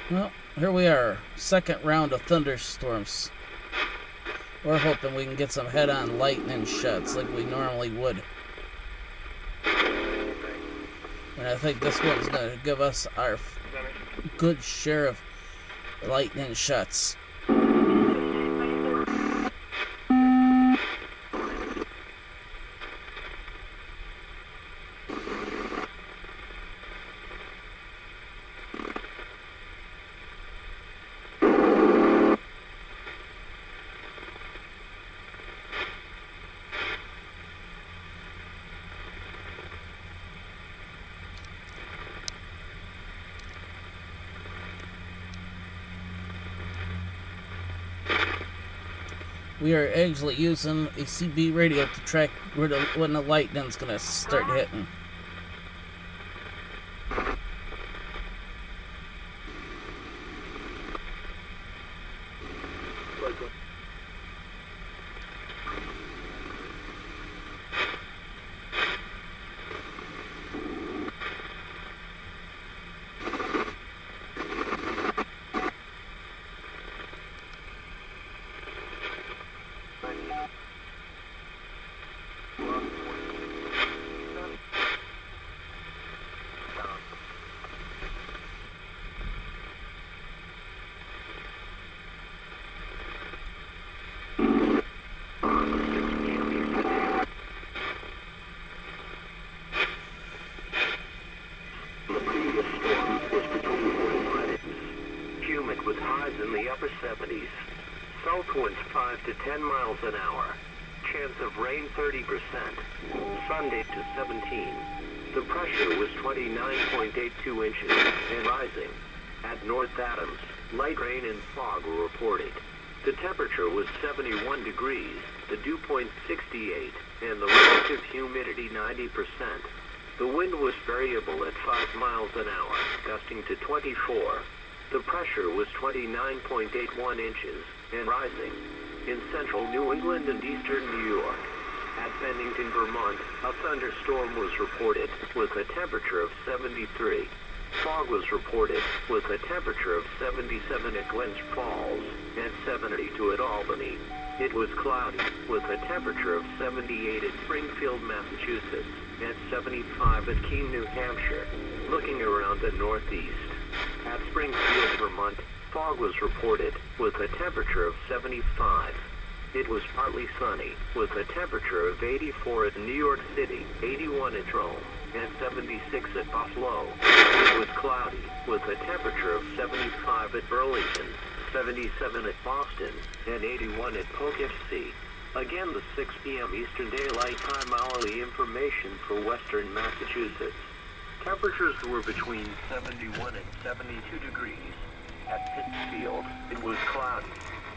Well, here we are. Second round of thunderstorms. We're hoping we can get some head-on lightning shots like we normally would. And I think this one's going to give us our good share of lightning shots. We are actually using a CB radio to track when the lightning's gonna start hitting. In the upper 70s. South winds 5 to 10 miles an hour. Chance of rain 30%. Sunday to 17. The pressure was 29.82 inches and rising. At North Adams, light rain and fog were reported. The temperature was 71 degrees, the dew point 68, and the relative humidity 90%. The wind was variable at 5 miles an hour, gusting to 24. The pressure was 29.81 inches and rising. In central New England and eastern New York. At Bennington, Vermont, a thunderstorm was reported with a temperature of 73. Fog was reported with a temperature of 77 at Glens Falls and 72 at Albany. It was cloudy with a temperature of 78 at Springfield, Massachusetts and 75 at Keene, New Hampshire. Looking around the northeast. At Springfield, Vermont, fog was reported with a temperature of 75. It was partly sunny with a temperature of 84 at New York City, 81 at Rome, and 76 at Buffalo. It was cloudy with a temperature of 75 at Burlington, 77 at Boston, and 81 at Poughkeepsie. Again, the 6 p.m. Eastern Daylight Time hourly information for western Massachusetts. Temperatures were between 71 and 72 degrees. At Pittsfield, it was cloudy.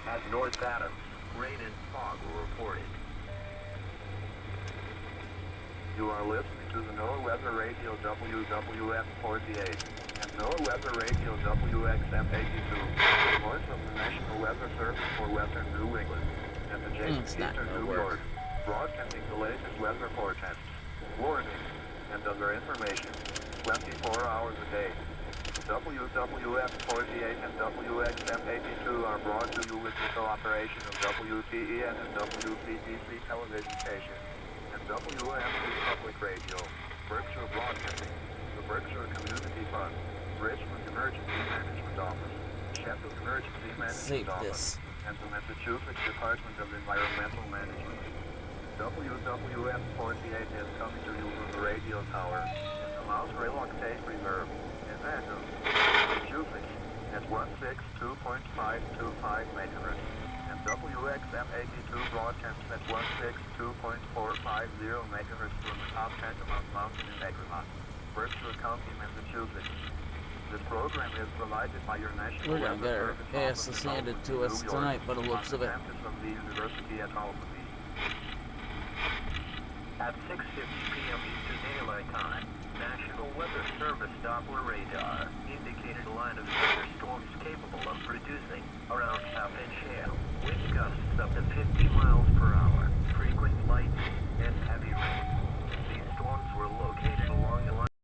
At North Adams, rain and fog were reported. You are listening to the NOAA Weather Radio WWF 48 and NOAA Weather Radio WXM82, the voice of the National Weather Service for Western New England and adjacent eastern New York, broadcasting the latest weather forecasts, warnings, and other information 24 hours a day. WWF 48 and WXM82 are brought to you with the cooperation of WPEN and WPTC television station and WMC Public Radio, Berkshire Broadcasting, the Berkshire Community Fund, Richmond Emergency Management Office, Sheffield Emergency Management Office, and the Massachusetts Department of Environmental Management. WWF 48 is coming to you from the radio tower in the Mouse Relocated Reserve in Manhattan, Massachusetts at 162.525 MHz, and WXM82 broadcasts at 162.450 MHz from the top Tantamount Mountain in Egremont, Berkshire County, Massachusetts. This program is provided by your National Weather Service. We're going to get ass handed to us tonight, but it looks of it. From the University at Albany. At 6:50 p.m. Eastern Daylight Time, National Weather Service Doppler radar indicated a line of thunderstorms capable of producing around half-inch hail, wind gusts up to 50 miles per hour, frequent lightning, and heavy rain. These storms were located